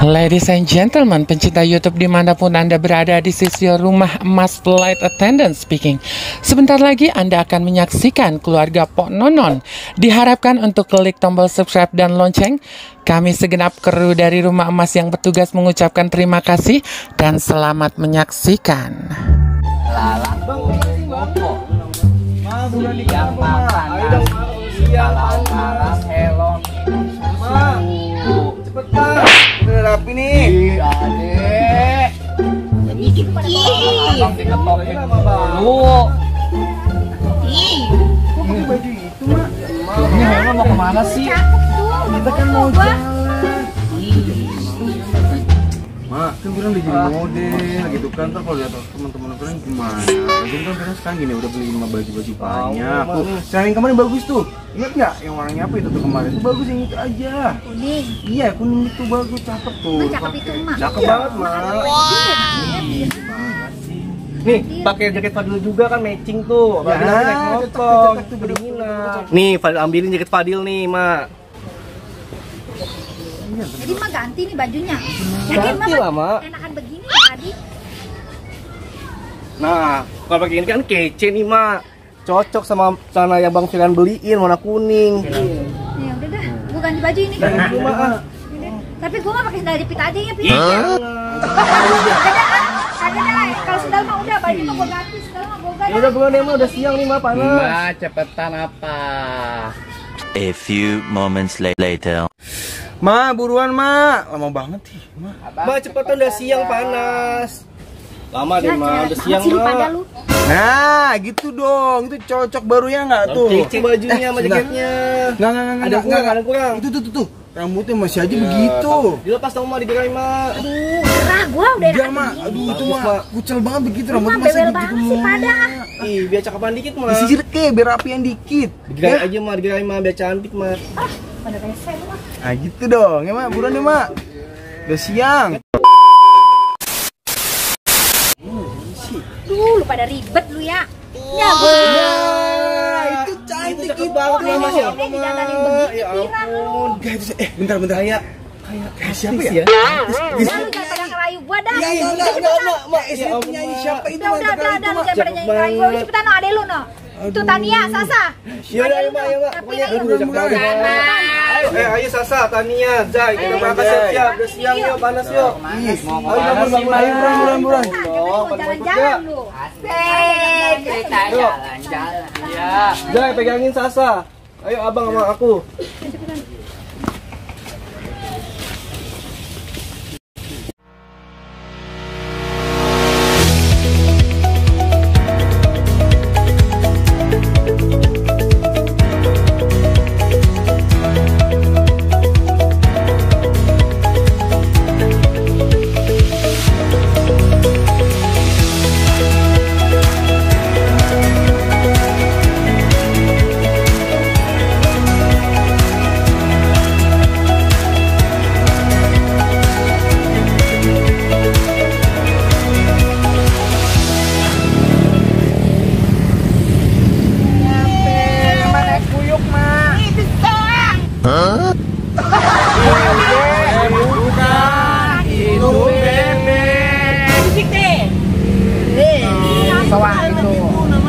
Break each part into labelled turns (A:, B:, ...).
A: Ladies and gentlemen, pencinta YouTube dimanapun Anda berada, di sisi rumah emas flight attendant speaking. Sebentar lagi Anda akan menyaksikan keluarga Pok Nonon. Diharapkan untuk klik tombol subscribe dan lonceng. Kami segenap kru dari rumah emas yang bertugas mengucapkan terima kasih dan selamat menyaksikan.
B: Cepetan, udah rapi nih. Adek. Abang diketokin dulu. Kok pakai baju itu, Mak? Ini Hema mau kemana sih? Kita kan mau jalan. Mak, kan kita udah jadi model gitu kan, ntar kalau lihat teman-teman kalian gimana? Jadi kan kita sekarang gini udah beli 5 baju banyak. Tuh, sekarang yang kemarin bagus tuh. Ingat nggak yang warnanya apa itu tuh kemarin? Itu bagus, yang itu aja.
C: Kuning.
B: Iya, kuning itu bagus, cakep tuh.
C: Cakep itu, Mak.
B: Cakep banget, Mak. Nih, pakai jaket Fadil juga kan matching tuh. Apalagi nanti naik motor, tuh kedinginan. Nih, Fadil ambilin jaket Fadil nih, Mak.
C: Jadi Mak ganti nih bajunya.
B: Ganti lah, Mak.
C: Enakan begini tadi.
B: Nah, kalau pakai ini kan kece nih, Mak. Cocok sama celana yang Bang Firan beliin, warna kuning.
C: Ya udah dah, gua ganti baju ini.
B: Ganti, Mak.
C: Tapi gua mah pakai sandal jepit aja ya, Pi.
B: Jangan.
C: Ada dah, kalau sandal mah udah, baju mah gua ganti, sandal mah gua ganti.
B: Ya udah bukan deh, Mak, udah siang nih, Mak, panas.
D: Ma, cepetan apa?
E: A few moments later.
B: Ma, buruan, Ma. Lama banget sih, Ma. Ma, cepetan, udah siang, panas. Lama deh, Ma, udah siang, Ma. Nah, gitu dong. Itu cocok baru ya nggak tuh? Kece bajunya sama jaketnya. Nggak. Ada kurang. Itu tuh. Rambutnya masih aja begitu. Dilepas dong, Ma, digerain, Ma.
C: Aduh, gerah gua udah
B: Udah,
C: enakan
B: Ma.
C: begini.
B: Aduh, itu, Ma. Kucel banget begitu.
C: Lu
B: Rambutnya
C: mah
B: masih
C: bebel
B: begitu.
C: banget sih, pada.
B: Ih, biar cakepan dikit, Ma. Disisir ke, biar rapian dikit. Digerain aja, Ma. Digerain, Ma, biar cantik, Ma.
C: Ah, pada rese lu mah.
B: Nah, gitu dong. Ya, Ma. Buruan deh, Ma. Udah siang.
C: Duh, lu pada ribet lu ya. Ya, gua.
B: Itu cantik itu banget,
C: Ini
B: Masya Allah,
C: ini didandanin
B: Ma.
C: begitu,
B: Ya
C: Piran lu.
B: ampun. Bentar. Kayak siapa ya?
C: Udah, lu jangan pada ngerayu gua dah.
B: Ya, enggak, Ma. Istri penyanyi siapa itu?
C: Udah, lu jangan pada nyanyi gua. Cepetan no, ade lu no. Itu Tania, Sasa.
B: Ya udah, ayo, Ma. Pokoknya ayo Sasa, Tania, Zai, kita makan siap-siap. Udah siang yuk, panas yuk. Ayo, buruan.
C: Jalan-jalan lu.
D: Kita jalan-jalan ya.
B: Zai, pegangin Sasa. Ayo abang sama aku.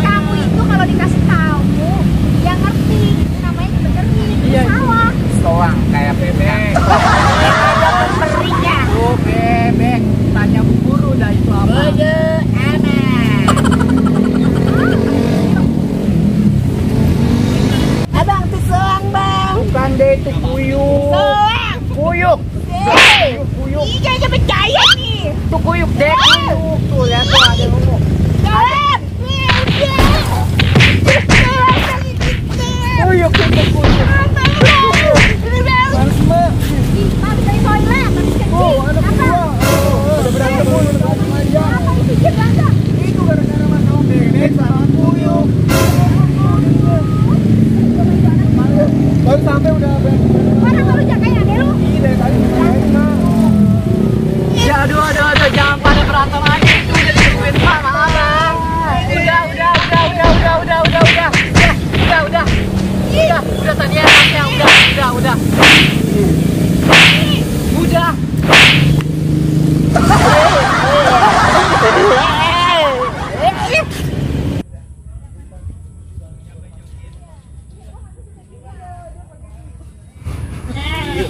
C: Kamu itu kalau dikasih tahu, ya ngerti. Namanya benerin. Sawah.
D: Soang kayak bebek.
C: Perinya.
D: Oh, bebek. Tanya Bu Guru dah itu apa?
C: Abang tuh soang, Bang.
D: Bukan deh, itu kuyuk.
C: Soang.
D: Kuyuk.
C: Kuyuk. Iya, aja percaya nih.
D: Itu kuyuk deh. Kuyuk. Tuh, lihat tuh ada ngomong.
C: Jalan.
D: Kuyuk, itu kuyuk.
B: Baru sampai udah
C: Mana baru jagain adek lu?
B: dari tadi.
D: Ya, aduh, jangan pada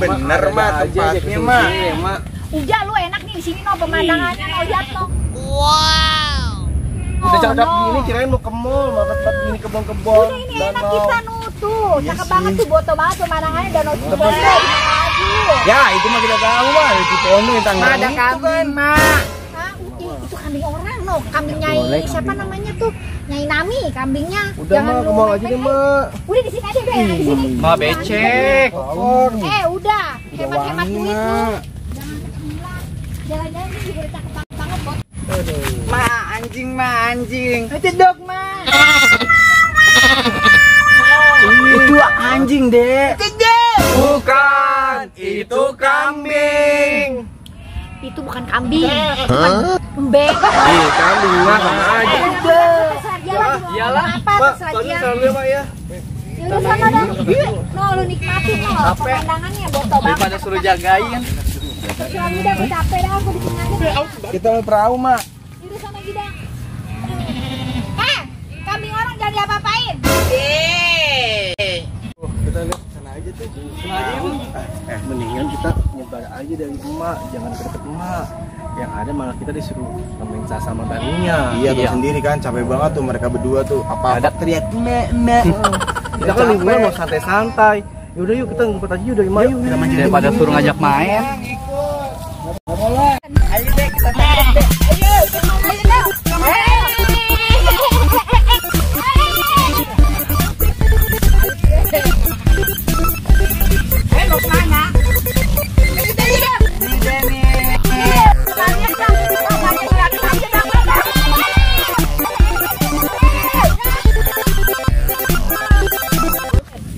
B: bener mah tempatnya mah.
C: Udah lu enak nih di sini no pemandangannya no lihat no.
B: Udah cakep gini kirain mau ke mall, mau ke tempat gini kebon-kebon.
C: Udah ini enak kita nu tuh. Cakep banget tuh, foto banget pemandangannya danau Toba.
B: Ya, itu mah kita tahu mah, di Pono yang Tangerang.
D: Ada kambing, Mak.
C: Itu kambing orang no, kambing Nyai siapa namanya tuh? Nyai Nami kambingnya.
B: Udah mah, ke mall aja deh mah.
C: Udah di sini aja deh, enak di sini.
D: Ma becek.
C: Udah, hemat-hemat duit lu. Jangan ketinggalan. Jalan-jalan ini juga cakep banget, Bos.
D: Ma anjing. Itu dog, Ma.
B: Itu anjing, Dek.
D: Bukan, itu kambing.
C: Itu bukan kambing. Embek.
B: Kambing mah sama aja.
C: Iyalah. Apa terserah dia.
B: Pak ya.
C: Yaudah sana dah. No, lu nikmatin no pemandangannya, botol banget.
D: Daripada suruh jagain.
C: Terserah lu dah, gue capek dah, aku di sini aja deh.
B: Kita mau perahu, Mak.
C: Yaudah sana Gida. Kambing orang jangan diapa-apain.
B: Kita lihat sana aja tuh. Mendingan kita nyebar aja dari emak, jangan deket emak. Yang ada malah kita disuruh nemenin Sasa sama Taninya. Iya, tuh sendiri kan capek banget tuh mereka berdua tuh. Apa teriak emak. Kita kan liburan mau santai-santai. Yaudah yuk kita ngumpet aja yuk dari emak yuk.
D: Daripada suruh ngajak main.
C: Ayo deh, kita tangkap deh. Ayo deh. Mau kemana?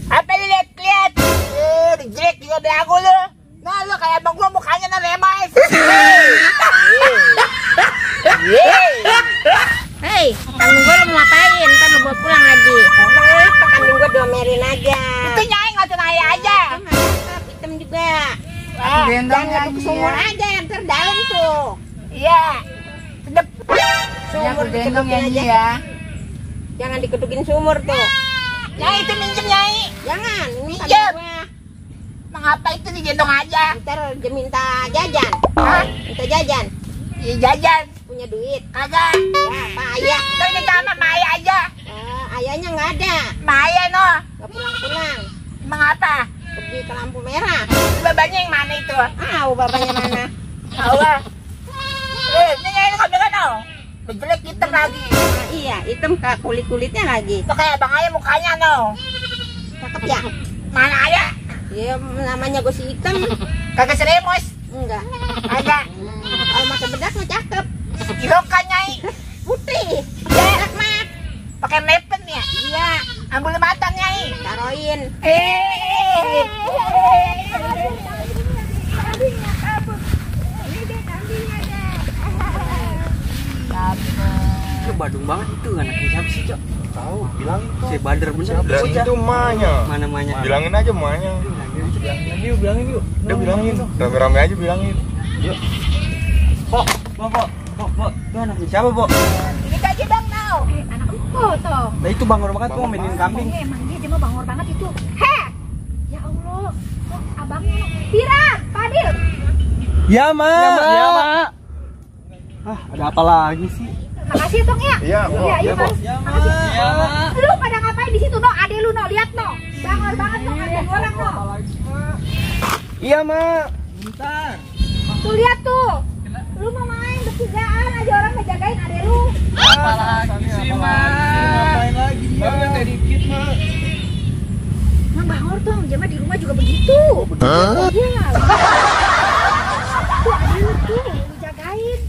F: Apa lihat-lihat? Jelek juga belagu lu. Nah lu kayak abang gua mukanya na lemas.
C: Hei, kambing gua mau ngapain? Ntar lu bawa pulang lagi.
F: Kenapa kambing gua domerin aja?
C: Itu Nyai ngacun ayah aja.
F: Hitam juga.
D: Gendong
F: Jangan ke sumur aja yang terdalam tuh.
C: Iya.
F: Sedep.
D: Ya, aku gendong ya,
F: aja.
D: ya.
F: Jangan diketukin sumur tuh.
C: Nyai itu minjem Nyai.
F: Jangan, ini
C: Minjem.
F: kambing gua.
C: Mengapa itu digendong aja?
F: Ntar dia minta jajan. Hah? Minta jajan.
C: Iya jajan.
F: Punya duit.
C: Kagak.
F: Ya, Pak Ayah.
C: Ntar kita sama Maya aja.
F: Ayahnya nggak ada.
C: Maya no.
F: Nggak pulang-pulang.
C: Mengapa?
F: Pergi ke lampu merah.
C: Babanya yang mana itu?
F: Bapaknya mana?
C: Tahu lah. Ini Nyai itu kambing kan no. Jelek hitam lagi.
F: Iya, hitam kulit-kulitnya lagi.
C: Itu kayak Bang Ayah mukanya no.
F: Cakep ya?
C: Mana Ayah?
F: Ya namanya gue si hitam.
C: Kagak seremos.
F: Enggak.
C: Kagak.
F: Kalau pakai bedak mah cakep.
C: Irokan Nyai.
F: Putih.
C: Ya.
F: Mak.
C: Pakai mepen ya.
F: Iya.
C: Ambul matang Nyai.
F: Taruhin.
D: Lu badung banget itu anaknya siapa sih, Cok?
B: Tahu, bilang
D: Si Badar bener.
B: itu emaknya.
D: Mana-mana.
B: Bilangin aja emaknya. Bilangin yuk. Udah bilangin. Rame-rame aja bilangin. Yuk.
D: Pok. Itu anaknya siapa, Pok?
C: Ini aja Bang Nau. Anak empuk tuh.
D: Nah itu bangor banget tuh mainin kambing.
C: Emang dia mau bangor banget itu. Heh. Ya Allah. Kok abangnya Pira, Fadil.
B: Ya, Mak.
D: Ya, Mak. Ada apa lagi sih?
C: Makasih Tong ya.
B: Iya, Bok.
C: Iya, Mas. Makasih.
D: Ya, Mak.
C: Lu pada ngapain di situ, No? Ade lu, No. Lihat, No. Bangor banget, No. Ada orang, No.
B: Iya, Mak.
C: Tuh lihat tuh. Lu mau main bertigaan, ada orang ngejagain ade lu.
D: Apa lagi sih, Mak? Ngapain lagi? Baru yang kayak dikit, Mak.
C: Mang bangor tuh, jamaah di rumah juga begitu. Iya. Tuh ade lu tuh, lu jagain.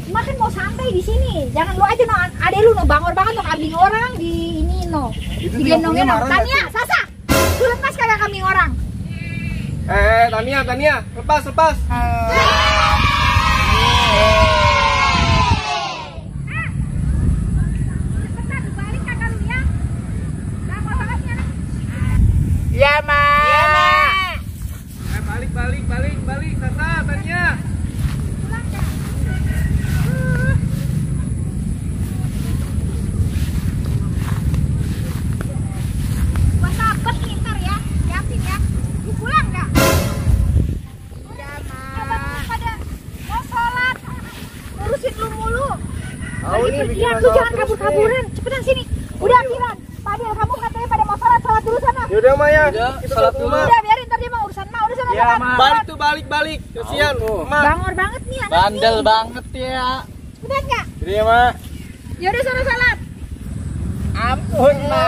C: Cuma kan mau santai di sini. Jangan lu aja, No. Ade lu, No. Bangor banget, No. Kambing orang di ini, No. Digendongin, No. Tania, Sasa. Lu lepas kagak kambing orang?
B: Tania, lepas.
C: Cepetan, balik kakak lu ya. Bangor banget ya, anak.
F: Ya, Mak.
B: Balik, Sasa, Tania.
C: Pulang dah. Gua takut nih ntar ya. Siapin ya. Lu pulang nggak?
B: Yaudah Ma ya. Kita salat dulu.
C: Udah biarin tadi mah urusan mah udah sana.
B: Ya, balik tuh balik. Kasihan.
C: Bangor banget nih anak.
D: Bandel banget ya.
C: Udah enggak?
B: Jadi ya Ma.
C: Yaudah sana salat.
F: Ampun, Ma.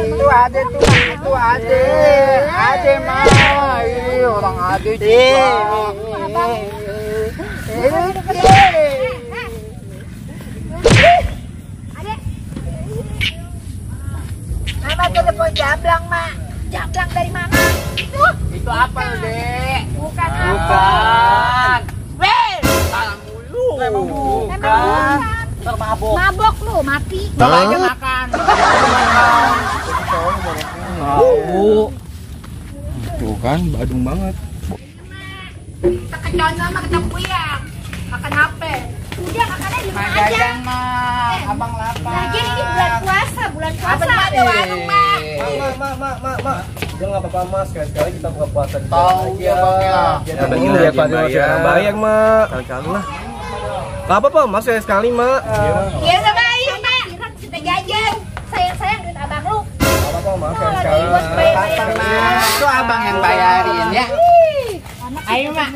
F: Itu ada tuh, itu ada. Ada, Ma. Orang ada juga.
C: Adek. Mama telepon jamblang, Mak. Jamblang dari mana?
F: Itu apa, Dek?
C: Bukan.
F: Weh, salah mulu.
C: Memang bukan.
F: Termabuk.
C: Mabok lu, mati.
F: Coba aja makan.
B: Tuh kan, badung banget.
C: Kita kecoan sama kita puyang. Makan apa? Udah makannya di rumah aja.
F: Abang lapar.
C: Lagian ini bulan puasa.
F: Apa ada warung, Ma?
B: Ma. Udah nggak apa-apa Ma, sekali-sekali kita buka puasa di
F: Tahu ya, Bang ya.
B: Jangan lihat Pak bayang Ma. Kali-kali lah. Gak apa-apa Mas, sekali Ma.
C: Iya sama ayo, Mak. Kita jajan. Sayang-sayang duit abang lu.
B: Gak apa-apa Ma, sekali-sekali.
F: Itu abang yang bayarin ya.
C: Ayo, Mak.